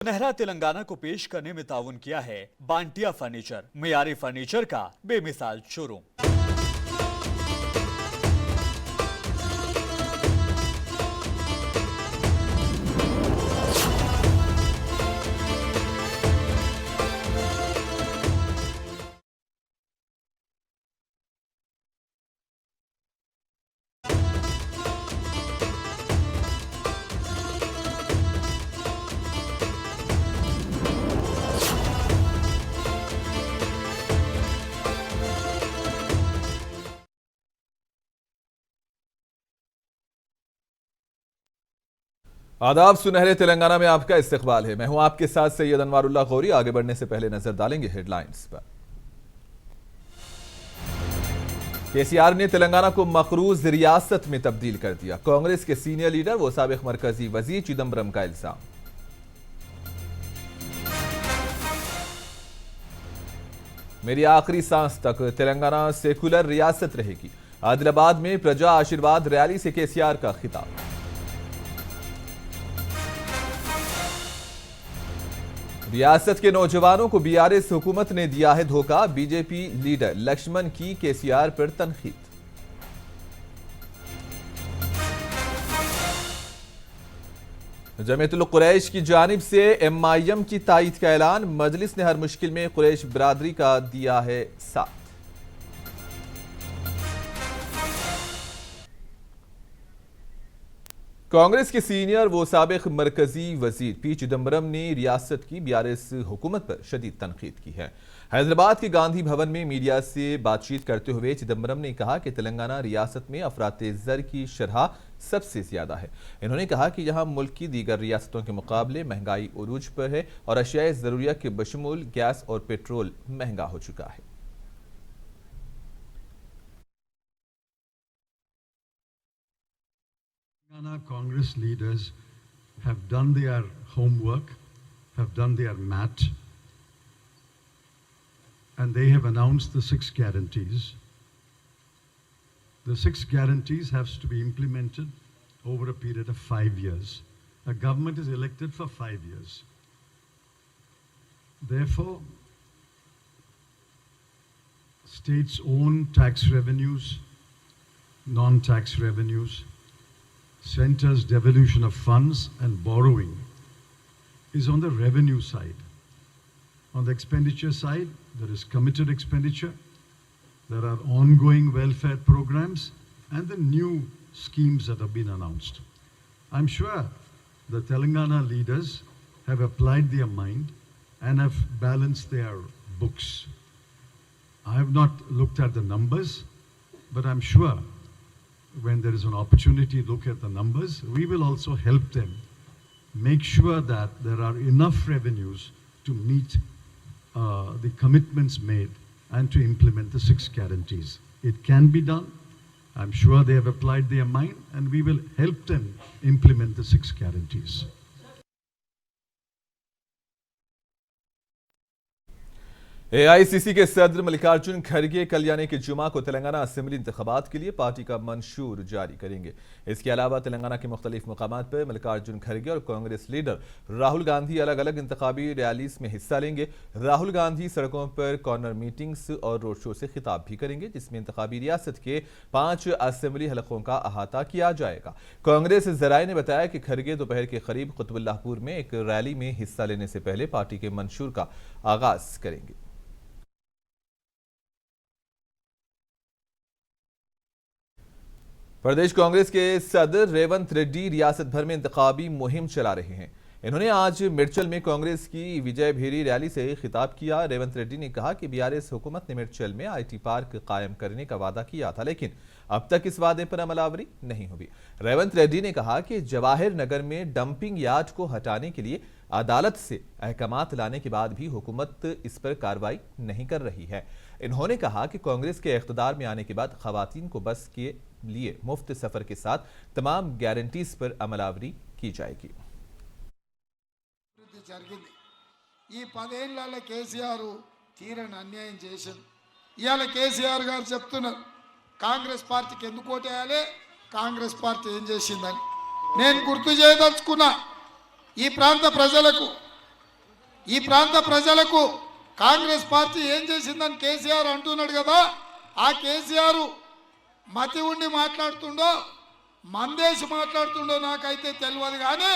सुनहरा तेलंगाना को पेश करने में ताउन किया है बांटिया फर्नीचर, मियारी फर्नीचर का बेमिसाल शोरूम। आदाब, सुनहरे तेलंगाना में आपका इस्तकबाल है। मैं हूं आपके साथ सैयद अनवारुल्लाह गौरी। आगे बढ़ने से पहले नजर डालेंगे हेडलाइंस पर। केसीआर ने तेलंगाना को मकरूज रियासत में तब्दील कर दिया। कांग्रेस के सीनियर लीडर व साबिक मरकजी वजीर चिदम्बरम का इल्जाम। मेरी आखिरी सांस तक तेलंगाना सेकुलर रियासत रहेगी। आदिलाबाद में प्रजा आशीर्वाद रैली से केसीआर का खिताब। रियासत के नौजवानों को बीआरएस हुकूमत ने दिया है धोखा। बीजेपी लीडर लक्ष्मण की केसीआर पर तनकीद। जमीयतुल कुरैश की जानिब से एमआईएम की तायीद का ऐलान। मजलिस ने हर मुश्किल में कुरैश बिरादरी का दिया है साथ। कांग्रेस के सीनियर व साबिक मरकजी वजीर पी चिदम्बरम ने रियासत की बीआरएस हुकूमत पर शदीद तनकीद की है। हैदराबाद के गांधी भवन में मीडिया से बातचीत करते हुए चिदम्बरम ने कहा कि तेलंगाना रियासत में अफराते ज़र की शरह सबसे ज्यादा है। इन्होंने कहा कि यहां मुल्क की दीगर रियासतों के मुकाबले महंगाई उरूज पर है और अशियाए ज़रूरिया के बशमूल गैस और पेट्रोल महंगा हो चुका है। Congress leaders have done their homework, have done their math, and they have announced the 6 guarantees. The 6 guarantees have to be implemented over a period of 5 years. A government is elected for 5 years. Therefore, states' own tax revenues, non-tax revenues, centre's devolution of funds and borrowing is on the revenue side. On the expenditure side, there is committed expenditure, there are ongoing welfare programs, and the new schemes that have been announced. I'm sure the Telangana leaders have applied their mind and have balanced their books. I have not looked at the numbers, but I'm sure when there is an opportunity to look at the numbers, we will also help them make sure that there are enough revenues to meet the commitments made and to implement the 6 guarantees. It can be done. I'm sure they have applied their mind, and we will help them implement the 6 guarantees. AICC के सदर मल्लिकार्जुन खड़गे कल यानी कि जुमा को Telangana assembly इंतखाबात के लिए पार्टी का मंशूर जारी करेंगे। इसके अलावा तेलंगाना के मुख्तलिफ मकामात पर मल्लिकार्जुन खड़गे और कांग्रेस लीडर राहुल गांधी अलग अलग इंतखाबी रैलीज में हिस्सा लेंगे। राहुल गांधी सड़कों पर कॉर्नर मीटिंग्स और रोड शो से खिताब भी करेंगे, जिसमें इंतखाबी रियासत के 5 असेंबली हलकों का अहाता किया जाएगा। कांग्रेस जराये ने बताया कि खड़गे दोपहर के करीब कुतुबुल्लाहपुर में एक रैली में हिस्सा लेने से पहले पार्टी के मंशूर का आगाज करेंगे। प्रदेश कांग्रेस के सदर रेवंत रेड्डी रियासत भर में इंतखाबी मुहिम चला रहे हैं। इन्होंने आज मिर्चल में कांग्रेस की विजय भेरी रैली से खिताब किया। रेवंत रेड्डी ने कहा कि बीआरएस हुकूमत ने मिर्चल में आईटी पार्क कायम करने का वादा किया था, लेकिन अब तक इस वादे पर अमलावरी नहीं हुई। रेवंत रेड्डी ने कहा कि जवाहिर नगर में डंपिंग यार्ड को हटाने के लिए अदालत से अहकामात लाने के बाद भी हुकूमत इस पर कार्रवाई नहीं कर रही है। इन्होंने कहा कि कांग्रेस के इख्तिदार में आने के बाद खवातीन को बस के लिए मुफ्त सफर के साथ तमाम गारंटीज पर अमलावरी की जाएगी। ఈ 10 ఏళ్లలో కేసీఆర్ తీరని అన్యాయం చేశారు. ఇయాల కేసీఆర్ గారు చెప్తున్నారు కాంగ్రెస్ పార్టీకి ఎందుకు ఓటేయాలి, కాంగ్రెస్ పార్టీ ఏం చేసిందని. నేను గుర్తు చేయదలుచుకున్నా ఈ ప్రాంత ప్రజలకు ఈ ప్రాంత ప్రజలకు కాంగ్రెస్ పార్టీ ఏం చేసిందని కేసీఆర్ అంటున్నాడు కదా. ఆ కేసీఆర్ మతి ఉండి మాట్లాడుతుండో మందేసి మాట్లాడుతుండో నాకైతే తెలియదు. కానీ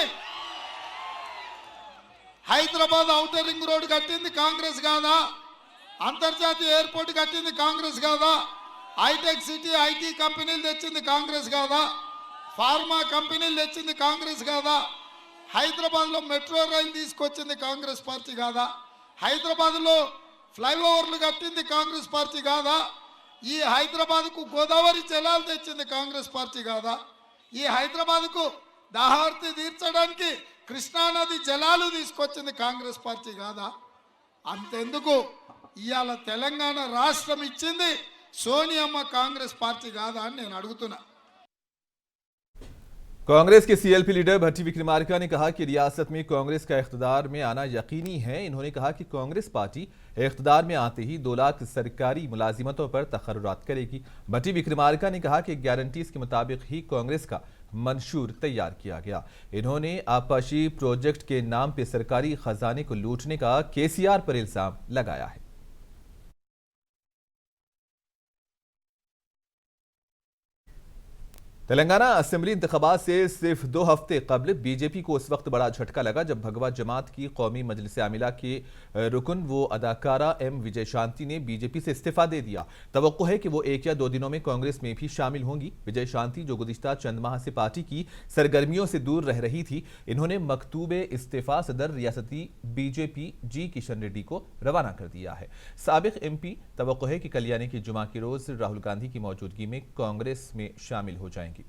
హైదరాబాద్ ఔటర్ రింగ్ రోడ్ కట్టింది కాంగ్రెస్ కాదా? అంతర్జాతీయ ఎయిర్పోర్ట్ కట్టింది కాంగ్రెస్ కాదా? హైటెక్ సిటీ ఐటీ కంపెనీలు తెచ్చింది కాంగ్రెస్ కాదా? ఫార్మా కంపెనీలు తెచ్చింది కాంగ్రెస్ కాదా? హైదరాబాద్లో మెట్రో రైలు తీసుకొచ్చింది కాంగ్రెస్ పార్టీ కాదా? హైదరాబాద్లో ఫ్లైఓవర్లు కట్టింది కాంగ్రెస్ పార్టీ కాదా? ఈ హైదరాబాద్కు గోదావరి జలాలు తెచ్చింది కాంగ్రెస్ పార్టీ కాదా? ఈ హైదరాబాద్కు దాహార్తి తీర్చడానికి కృష్ణానది జలాలు తీసుకొచ్చింది కాంగ్రెస్ పార్టీ కాదా? అంతెందుకు ఇవాళ తెలంగాణ రాష్ట్రం ఇచ్చింది సోనియమ్మ కాంగ్రెస్ పార్టీ కాదా అని నేను అడుగుతున్నా. कांग्रेस के सीएलपी लीडर भट्टी विक्रमार्का ने कहा कि रियासत में कांग्रेस का इख्तिदार में आना यकीनी है। इन्होंने कहा कि कांग्रेस पार्टी इख्तिदार में आते ही 2 लाख सरकारी मुलाजिमतों पर तकर्रुरात करेगी। भट्टी विक्रमार्का ने कहा कि गारंटीज के मुताबिक ही कांग्रेस का मंशूर तैयार किया गया। इन्होंने आपाशी प्रोजेक्ट के नाम पर सरकारी खजाने को लूटने का केसीआर पर इल्जाम लगाया है। तेलंगाना असेंबली इंतखाबात से सिर्फ 2 हफ्ते कबल बीजेपी को उस वक्त बड़ा झटका लगा जब भगवा जमात की कौमी मजलिस आमिला के रुकन वो अदाकारा एम विजय शांति ने बीजेपी से इस्तीफा दे दिया। तवक्को है कि वो 1 या 2 दिनों में कांग्रेस में भी शामिल होंगी। विजय शांति जो गुज़िश्ता चंद माह से पार्टी की सरगर्मियों से दूर रह रही थी, इन्होंने मकतूबे इस्तीफा सदर रियासती बीजेपी जी किशन रेड्डी को रवाना कर दिया है। साबिक MP तवक्को है कि कल्याणी की जुमा के रोज राहुल गांधी की मौजूदगी में कांग्रेस में शामिल हो जाएंगे।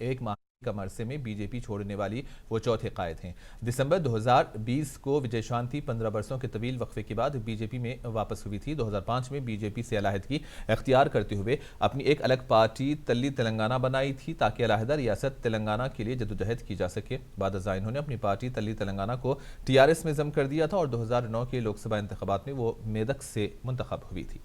1 माह कम अरसे में बीजेपी छोड़ने वाली वो चौथे कायद हैं। दिसंबर 2020 को विजय शांति 15 बरसों के तवील वक्फे के बाद बीजेपी में वापस हुई थी। 2005 में बीजेपी से अलहदगी अख्तियार करते हुए अपनी एक अलग पार्टी तल्ली तेलंगाना बनाई थी ताकि अलहदा रियासत तेलंगाना के लिए जद्दोजहद की जा सके। बाद अज़ां इन्होंने अपनी पार्टी तल्ली तेलंगाना को TRS में जम कर दिया था और 2009 के लोकसभा इंतखाबात में वो मेदक से मुंतखब हुई थी।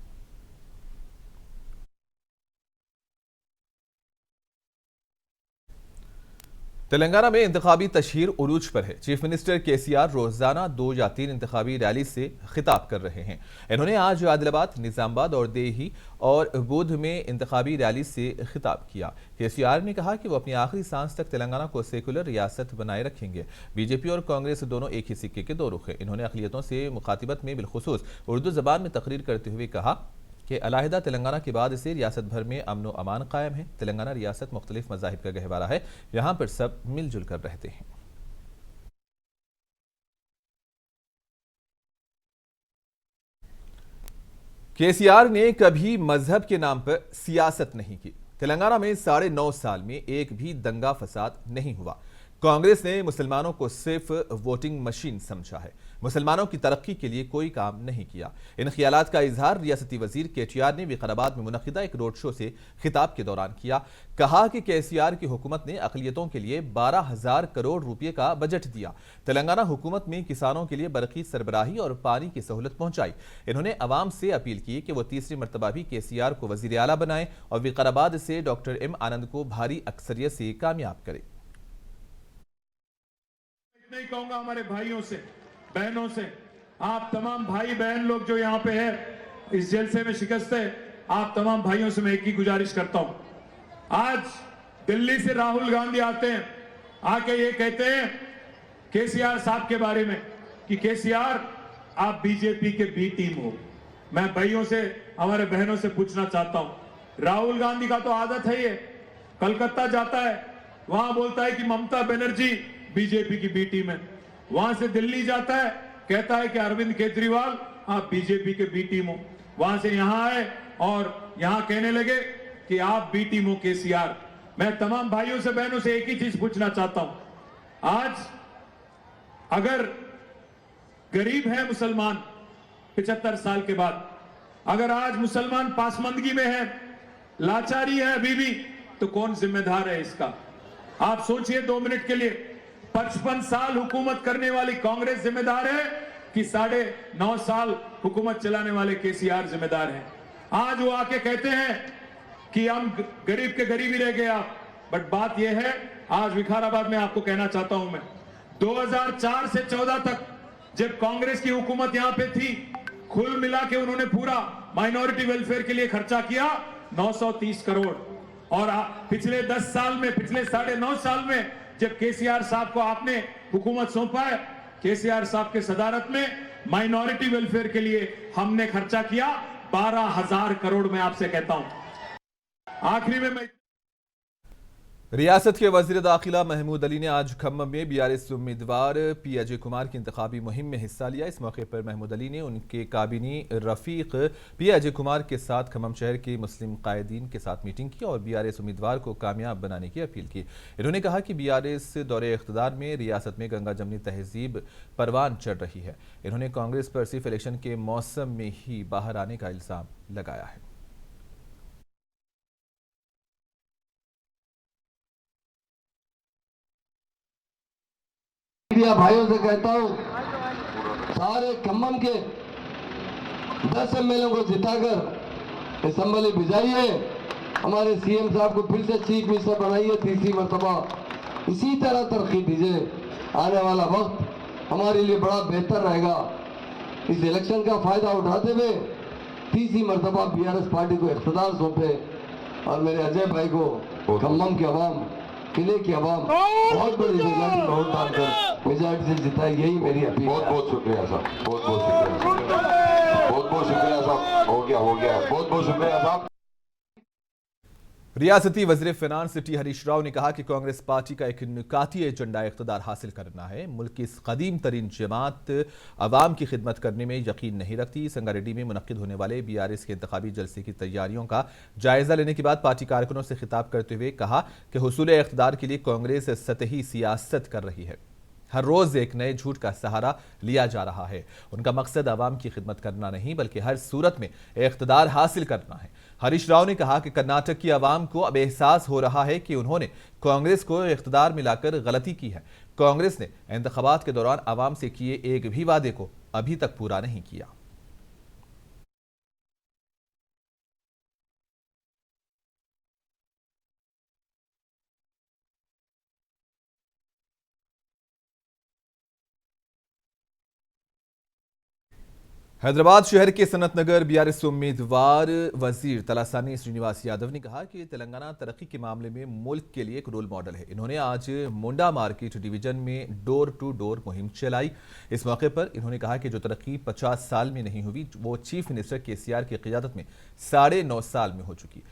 तेलंगाना में इंतखाबी तशहीर उरूज पर है। चीफ मिनिस्टर केसीआर रोजाना 2 या 3 इंतखाबी रैली से खिताब कर रहे हैं। इन्होंने आज आदिलाबाद, निजामाबाद और देही और बूध में इंतखाबी रैली से खिताब किया। केसीआर ने कहा कि वो अपनी आखिरी सांस तक तेलंगाना को सेकुलर रियासत बनाए रखेंगे। बीजेपी और कांग्रेस दोनों एक ही सिक्के के 2 रुख हैं। इन्होंने अक़लियतों से मुखातिबत में बिलखुसूस उर्दू ज़बान में तकरीर करते हुए कहा कि अलहदा तेलंगाना के बाद से रियासत भर में अमन व अमान कायम है। तेलंगाना रियासत मुख्तलिफ मज़ाहिब का गहवारा है, यहाँ पर सब मिलजुल कर रहते हैं। केसीआर ने कभी मजहब के नाम पर सियासत नहीं की। तेलंगाना में 9.5 साल में एक भी दंगा फसाद नहीं हुआ। कांग्रेस ने मुसलमानों को सिर्फ वोटिंग मशीन समझा है, मुसलमानों की तरक्की के लिए कोई काम नहीं किया। इन ख्यालात का इजहार रियासती वजीर KTR ने विकाराबाद में मुनक़िदा एक रोड शो से खिताब के दौरान किया। कहा कि KCR की हुकूमत ने अक़लियतों के लिए 12,000 करोड़ रुपये का बजट दिया। तेलंगाना हुकूमत में किसानों के लिए बरक़ी सरबराही और पानी की सहूलत पहुंचाई। इन्होंने अवाम से अपील की कि वो तीसरी मरतबा भी KCR को वज़ीर आला बनाए और विकाराबाद से डॉक्टर M आनंद को भारी अक्सरियत से कामयाब करे। नहीं कहूंगा हमारे भाइयों से, बहनों से, आप तमाम भाई बहन लोग जो यहाँ पे है, इस जलसे में शिकस्त है, आप तमाम भाइयों से मैं एक ही गुजारिश करता हूं। आज दिल्ली से राहुल गांधी आते हैं, आके ये कहते हैं KCR साहब के बारे में कि KCR आप बीजेपी के बी टीम हो। मैं भाइयों से, हमारे बहनों से पूछना चाहता हूं, राहुल गांधी का तो आदत है, ये कलकत्ता जाता है, वहां बोलता है कि ममता बनर्जी बीजेपी की बी टीम है। वहां से दिल्ली जाता है, कहता है कि अरविंद केजरीवाल आप बीजेपी के बी टीम हो। वहां से यहां आए और यहां कहने लगे कि आप बी टीम हो KCR। मैं तमाम भाइयों से बहनों से एक ही चीज पूछना चाहता हूं, आज अगर गरीब है मुसलमान 75 साल के बाद, अगर आज मुसलमान पासमंदगी में है, लाचारी है अभी भी, तो कौन जिम्मेदार है इसका? आप सोचिए 2 मिनट के लिए। 55 साल हुकूमत करने वाली कांग्रेस जिम्मेदार है कि 9.5 साल हुकूमत चलाने वाले KCR जिम्मेदार हैं? आज वो आके कहते हैं कि हम गरीब के गरीब ही रह गए आप। बट बात यह है, आज विकाराबाद में आपको कहना चाहता हूं मैं, 2004 से 14 तक जब कांग्रेस की हुकूमत यहां पे थी, कुल मिला के उन्होंने पूरा माइनॉरिटी वेलफेयर के लिए खर्चा किया 930 करोड़। और पिछले 10 साल में, पिछले 9.5 साल में जब केसीआर साहब को आपने हुकूमत सौंपा है, केसीआर साहब के सदारत में माइनॉरिटी वेलफेयर के लिए हमने खर्चा किया 12,000 करोड़। मैं आपसे कहता हूं, आखिरी में मैं रियासत के वजीर दाखिला महमूद अली ने आज खम्मम में बीआरएस उम्मीदवार पी अजय कुमार की इंतखाबी मुहिम में हिस्सा लिया। इस मौके पर महमूद अली ने उनके काबिनी रफीक पी अजय कुमार के साथ खम्मम शहर के मुस्लिम कायदीन के साथ मीटिंग की और बीआरएस उम्मीदवार को कामयाब बनाने की अपील की। इन्होंने कहा कि बीआरएस दौरे इख्तिदार में रियासत में गंगा जमनी तहजीब परवान चढ़ रही है। इन्होंने कांग्रेस पर सिर्फ इलेक्शन के मौसम में ही बाहर आने का इल्जाम लगाया है। मीडिया भाइयों से कहता हूं, सारे खम्मम के 10 एमएलए को जिताकर असम्बली भिजाइए, हमारे सीएम साहब को फिर से चीफ मिनिस्टर बनाइए 3री मरतबा। इसी तरह तरक्की दीजिए, आने वाला वक्त हमारे लिए बड़ा बेहतर रहेगा। इस इलेक्शन का फायदा उठाते हुए 3री मरतबा बीआरएस पार्टी को इख्तिदार सौंपे और मेरे अजय भाई को खम्मम की आवाम, किले की आवाम बहुत बड़ी मेजॉरिटी वोट डालकर मेजॉरिटी से जिताई, यही मेरी अपील। बहुत बहुत शुक्रिया साहब, बहुत बहुत शुक्रिया, बहुत बहुत शुक्रिया साहब। हो गया बहुत बहुत शुक्रिया साहब। रियासती वज़ीर फिनांस टी हरीश राव ने कहा कि कांग्रेस पार्टी का एक नुकाती एजेंडा इख्तिदार हासिल करना है। मुल्क की इस कदीम तरीन जमात अवाम की खिदमत करने में यकीन नहीं रखती। संगारेड्डी में मुनक्किद होने वाले बीआरएस के इंतखाबी जलसे की तैयारियों का जायजा लेने के बाद पार्टी कारकुनों से खिताब करते हुए कहा कि हुसूल इख्तिदार के लिए कांग्रेस सतही सियासत कर रही है। हर रोज एक नए झूठ का सहारा लिया जा रहा है। उनका मकसद आवाम की खिदमत करना नहीं बल्कि हर सूरत में इख्तिदार हासिल करना है। हरीश राव ने कहा कि कर्नाटक की आवाम को अब एहसास हो रहा है कि उन्होंने कांग्रेस को इख्तिदार में लाकर गलती की है। कांग्रेस ने इंतखाबात के दौरान आवाम से किए एक भी वादे को अभी तक पूरा नहीं किया। हैदराबाद शहर के सनत नगर बीआरएस उम्मीदवार वजीर तलासानी श्रीनिवास यादव ने कहा कि तेलंगाना तरक्की के मामले में मुल्क के लिए एक रोल मॉडल है। इन्होंने आज मुंडा मार्केट डिवीजन में डोर टू डोर मुहिम चलाई। इस मौके पर इन्होंने कहा कि जो तरक्की 50 साल में नहीं हुई वो चीफ मिनिस्टर केसीआर की क़ियादत में 9.5 साल में हो चुकी।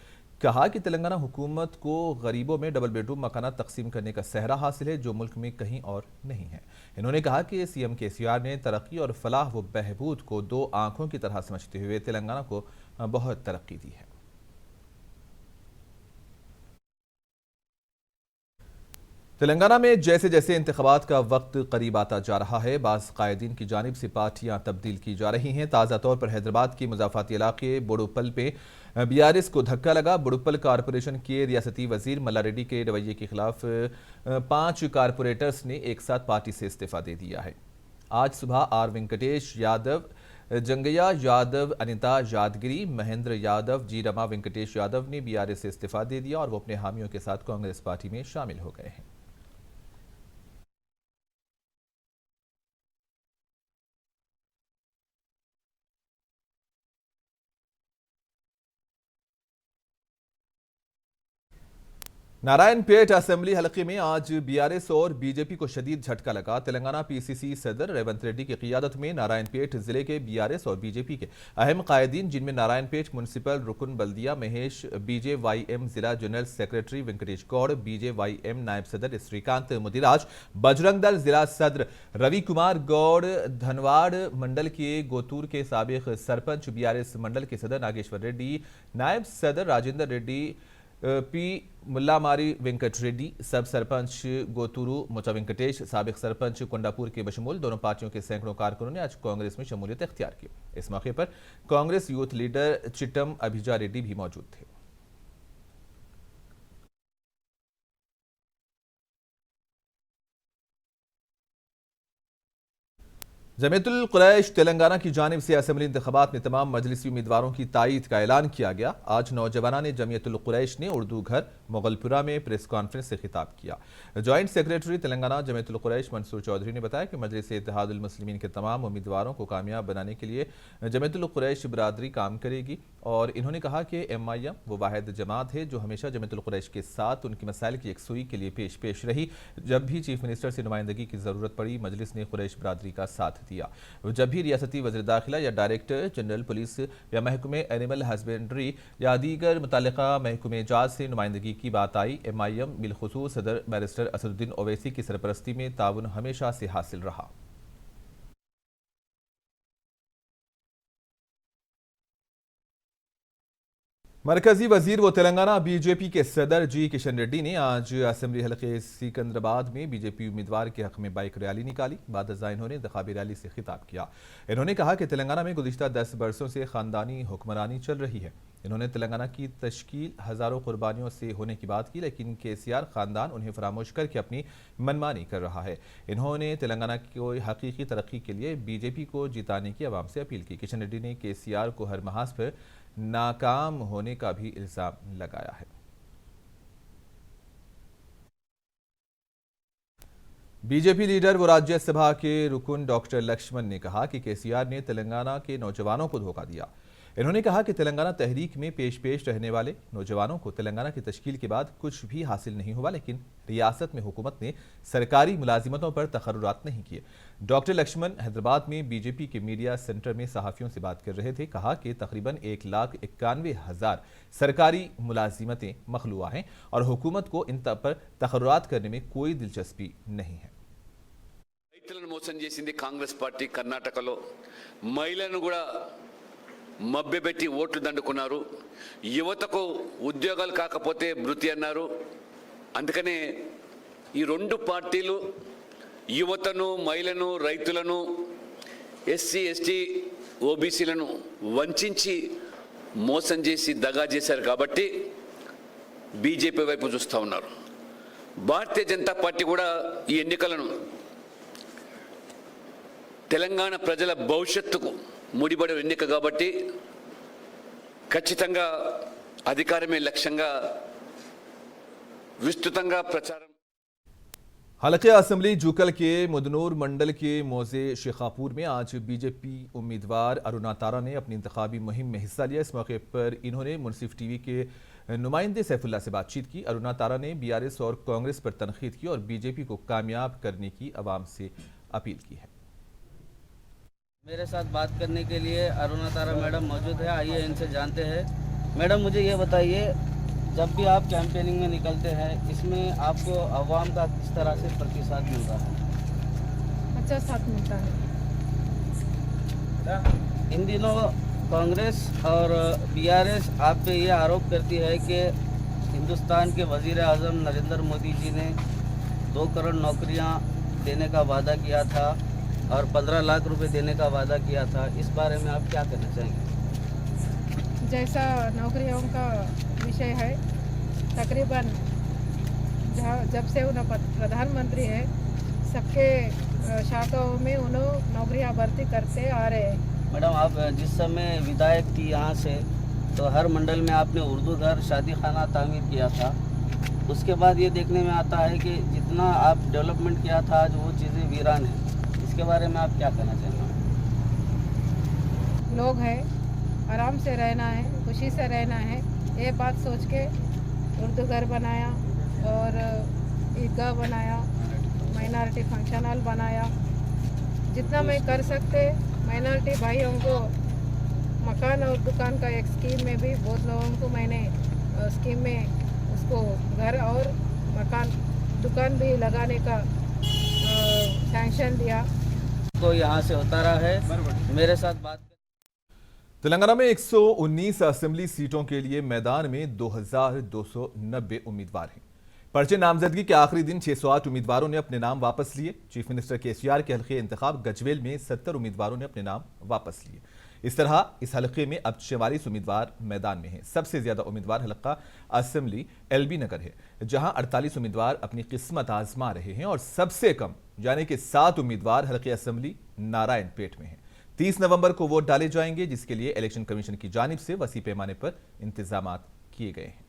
कहा कि तेलंगाना हुकूमत को गरीबों में डबल बेडरूम मकाना तकसीम करने का सेहरा हासिल है जो मुल्क में कहीं और नहीं है। इन्होंने कहा कि सीएम केसीआर ने तरक्की और फलाह व बहबूद को 2 आंखों की तरह समझते हुए तेलंगाना को बहुत तरक्की दी है। तेलंगाना में जैसे जैसे इंतखाबात का वक्त करीब आता जा रहा है, बाज़ कायदीन की जानिब से पार्टियां तब्दील की जा रही हैं। ताज़ा तौर पर हैदराबाद के मुज़ाफ़ाती इलाके बुडुपल पे बीआरएस को धक्का लगा। बुडुपल कारपोरेशन के रियासती वजीर मल्ला रेड्डी के रवैये के खिलाफ 5 कारपोरेटर्स ने एक साथ पार्टी से इस्तीफ़ा दे दिया है। आज सुबह आर वेंकटेश यादव, जंगैया यादव, अनिता यादगिरी, महेंद्र यादव, जी रमा वेंकटेश यादव ने बीआरएस से इस्तीफ़ा दे दिया और वो अपने हामियों के साथ कांग्रेस पार्टी में शामिल हो गए हैं। नारायणपेट असेंबली हलके में आज बीआरएस और बीजेपी को शदीद झटका लगा। तेलंगाना पीसीसी सदर रेवंत रेड्डी की क़ियादत में नारायणपेट जिले के बीआरएस और बीजेपी के अहम कायदीन, जिनमें नारायणपेट म्यूनसिपल रुकन बल्दिया महेश, बीजेवाईएम जिला general secretary Venkatesh Goud, BJYM नायब सदर श्रीकांत मुदिराज, बजरंग दल जिला सदर रवि कुमार गौड़, धनवाड़ मंडल के गोतूर के साबिक सरपंच, बीआरएस मंडल के सदर नागेश्वर रेड्डी, नायब सदर राजेंद्र रेड्डी, पी मुल्लामारी वेंकट रेड्डी, सब सरपंच गोतूरू मोचा वेंकटेश, साबिक सरपंच कोंडापुर के बशमूल दोनों पार्टियों के सैकड़ों कारकुनों ने आज कांग्रेस में शमूलियत इख्तियार की। इस मौके पर कांग्रेस यूथ लीडर चिट्टम अभिजा रेड्डी भी मौजूद थे। जमीयतुल कुरैश तेलंगाना की जानिब से असेंबली इंतखाबात में तमाम मजलिसी उम्मीदवारों की तायीद का ऐलान किया गया। आज नौजवानों ने जमीयतुल कुरैश ने उर्दू घर मोगलपुरा में प्रेस कॉन्फ्रेंस से खिताब किया। जॉइंट सेक्रेटरी तेलंगाना जमीयतुल कुरैश मंसूर चौधरी ने बताया कि मजलिस इत्तेहादुल मुस्लिमीन के तमाम उम्मीदवारों को कामयाब बनाने के लिए जमीयतुल कुरैश बरादरी काम करेगी और इन्होंने कहा कि MIM वो वाहिद जमात है जो हमेशा जमीयतुल कुरैश के साथ उनकी मसाइल की यकसुई के लिए पेश रही। जब भी चीफ मिनिस्टर से नुमाइंदगी की ज़रूरत पड़ी मजलिस ने कुरैश बरादरी का साथ दिया। जब भी रियासती वज़ीर दाखिला या डायरेक्टर जनरल पुलिस या महकमे एनिमल हस्बेंड्री या दीगर मुतल्लिका महकमे जात से नुमाइंदगी की बात आई, MIM बिलखुसूस सदर बैरिस्टर असदुद्दीन ओवैसी की सरपरस्ती में ताउन हमेशा से हासिल रहा। मरकजी वजीर व तेलंगाना बीजेपी के सदर जी किशन रेड्डी ने आज असेंबली हल्के सिकंदराबाद में बीजेपी उम्मीदवार के हक में बाइक रैली निकाली। बाद इन्होंने इंतखाबी रैली से खिताब किया। इन्होंने कहा कि तेलंगाना में गुज़िश्ता 10 बरसों से खानदानी हुक्मरानी चल रही है। इन्होंने तेलंगाना की तश्कील हज़ारों कुर्बानियों से होने की बात की, लेकिन KCR खानदान उन्हें फरामोश करके अपनी मनमानी कर रहा है। इन्होंने तेलंगाना की हकीकी तरक्की के लिए बीजेपी को जिताने की आवाम से अपील की। किशन रेड्डी ने KCR को हर महाज पर नाकाम होने का भी इल्जाम लगाया है। बीजेपी लीडर व राज्यसभा के रुकन डॉक्टर लक्ष्मण ने कहा कि KCR ने तेलंगाना के नौजवानों को धोखा दिया। इन्होंने कहा कि तेलंगाना तहरीक में पेश रहने वाले नौजवानों को तेलंगाना की तश्कील के बाद कुछ भी हासिल नहीं हुआ, लेकिन रियासत में हुकूमत ने सरकारी मुलाजिमतों पर तकर्रुरात नहीं किए। डॉक्टर लक्ष्मण हैदराबाद में बीजेपी के मीडिया सेंटर में सहाफ़ियों से बात कर रहे थे। कहा कि तकरीबन 1,91,000 सरकारी मुलाजिमतें मखलूआ हैं और हुकूमत को इन पर तकर्रुरात करने में कोई दिलचस्पी नहीं है। రైతులను మోసం చేసింది కాంగ్రెస్ పార్టీ కర్ణాటకలో, మహిళలను కూడా మభ్యపెట్టి ఓట్లు దండుకున్నారు, యువతకు ఉద్యోగాలు కాకపోతే మృతి అన్నారు। అందుకనే ఈ రెండు పార్టీలు యువతను, మహిళలను, రైతులను, SC, ST, OBCలను వంచించి మోసం చేసి దగా చేశారు కాబట్టి బీజేపీ వైపు చూస్తూ ఉన్నారు। భారతీయ జనతా పార్టీ కూడా ఈ ఎన్నికలను తెలంగాణ ప్రజల భవిష్యత్తుకు ముడిపడే ఎన్నిక కాబట్టి ఖచ్చితంగా అధికారమే లక్ష్యంగా విస్తృతంగా ప్రచారం। हल्के असेंबली जूकल के मुदनूर मंडल के मौजे शेखापुर में आज बीजेपी उम्मीदवार अरुणा तारा ने अपनी इंतखाबी मुहिम में हिस्सा लिया। इस मौके पर इन्होंने मुनसिफ TV के नुमाइंदे सैफुल्ला से बातचीत की। अरुणा तारा ने BRS और कांग्रेस पर तनकीद की और बीजेपी को कामयाब करने की आवाम से अपील की है। मेरे साथ बात करने के लिए अरुणा तारा मैडम मौजूद है, आइए इनसे जानते हैं। मैडम मुझे ये बताइए, जब भी आप कैंपेनिंग में निकलते हैं इसमें आपको अवाम का किस तरह से प्रतिसाद मिलता है? अच्छा साथ मिलता है। इन दिनों कांग्रेस और BRS आप पे ये आरोप करती है कि हिंदुस्तान के वज़ीर आज़म नरेंद्र मोदी जी ने 2 करोड़ नौकरियां देने का वादा किया था और 15 लाख रुपए देने का वादा किया था। इस बारे में आप क्या कहना चाहेंगे? जैसा नौकरियों का विषय है, तकरीबन जब से उन्हें प्रधानमंत्री है सबके शाखाओं में उन्होंने नौकरियां भर्ती करते आ रहे हैं। मैडम आप जिस समय विधायक थी यहाँ से तो हर मंडल में आपने उर्दू घर, शादी खाना तामीर किया था। उसके बाद ये देखने में आता है कि जितना आप डेवलपमेंट किया था आज वो चीज़ें वीरान हैं। इसके बारे में आप क्या कहना चाहेंगे? लोग हैं, आराम से रहना है, खुशी से रहना है, ये बात सोच के उर्दू घर बनाया और ईदगाह बनाया, माइनॉरिटी फंक्शन हॉल बनाया। जितना मैं कर सकते माइनॉरिटी भाइयों को मकान और दुकान का एक स्कीम में भी बहुत लोगों को मैंने स्कीम में उसको घर और मकान दुकान भी लगाने का सैंक्शन दिया। तो यहाँ से होता रहा है। मेरे साथ बात तेलंगाना में 119 असेंबली सीटों के लिए मैदान में 2290 उम्मीदवार हैं। पर्चे नामजदगी के आखिरी दिन 608 उम्मीदवारों ने अपने नाम वापस लिए। चीफ मिनिस्टर KCR के हल्के इंतखाब गजवेल में 70 उम्मीदवारों ने अपने नाम वापस लिए। इस तरह इस हल्के में अब 44 उम्मीदवार मैदान में हैं। सबसे ज्यादा उम्मीदवार हल्का असेंबली LB नगर है, जहां 48 उम्मीदवार अपनी किस्मत आजमा रहे हैं और सबसे कम यानी कि 7 उम्मीदवार हल्के असेंबली नारायणपेट में है। 30 नवंबर को वोट डाले जाएंगे, जिसके लिए इलेक्शन कमीशन की जानिब से वसी पैमाने पर इंतजाम किए गए हैं।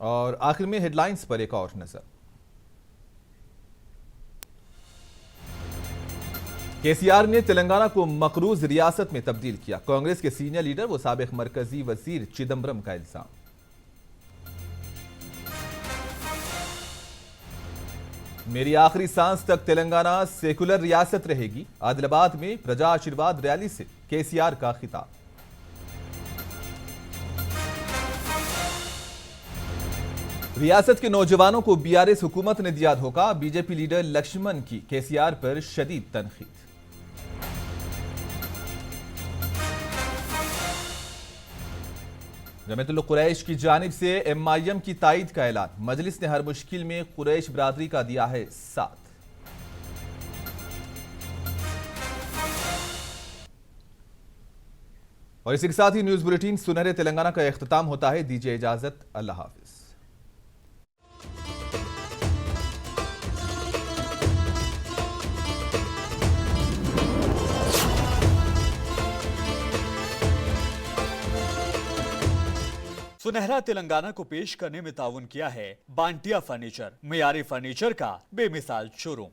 और आखिर में हेडलाइंस पर एक और नजर। केसीआर ने तेलंगाना को मकरूज रियासत में तब्दील किया। कांग्रेस के सीनियर लीडर व साबिक मरकजी वजीर चिदम्बरम का इल्जाम। मेरी आखिरी सांस तक तेलंगाना सेकुलर रियासत रहेगी। आदिलाबाद में प्रजा आशीर्वाद रैली से केसीआर का खिताब। रियासत के नौजवानों को बीआरएस हुकूमत ने दिया धोखा। बीजेपी लीडर लक्ष्मण की केसीआर पर शदीद तनकीद। जमीयतुल कुरैश की जानिब से एमआईएम की ताईद का ऐलान। मजलिस ने हर मुश्किल में कुरैश बरादरी का दिया है साथ। और इसी के साथ ही न्यूज बुलेटिन सुनहरे तेलंगाना का इख्तिताम होता है। दीजिए इजाजत, अल्लाह हाफिज। सुनहरा तेलंगाना को पेश करने में ताउन किया है बांटिया फर्नीचर, मियारी फर्नीचर का बेमिसाल शोरूम।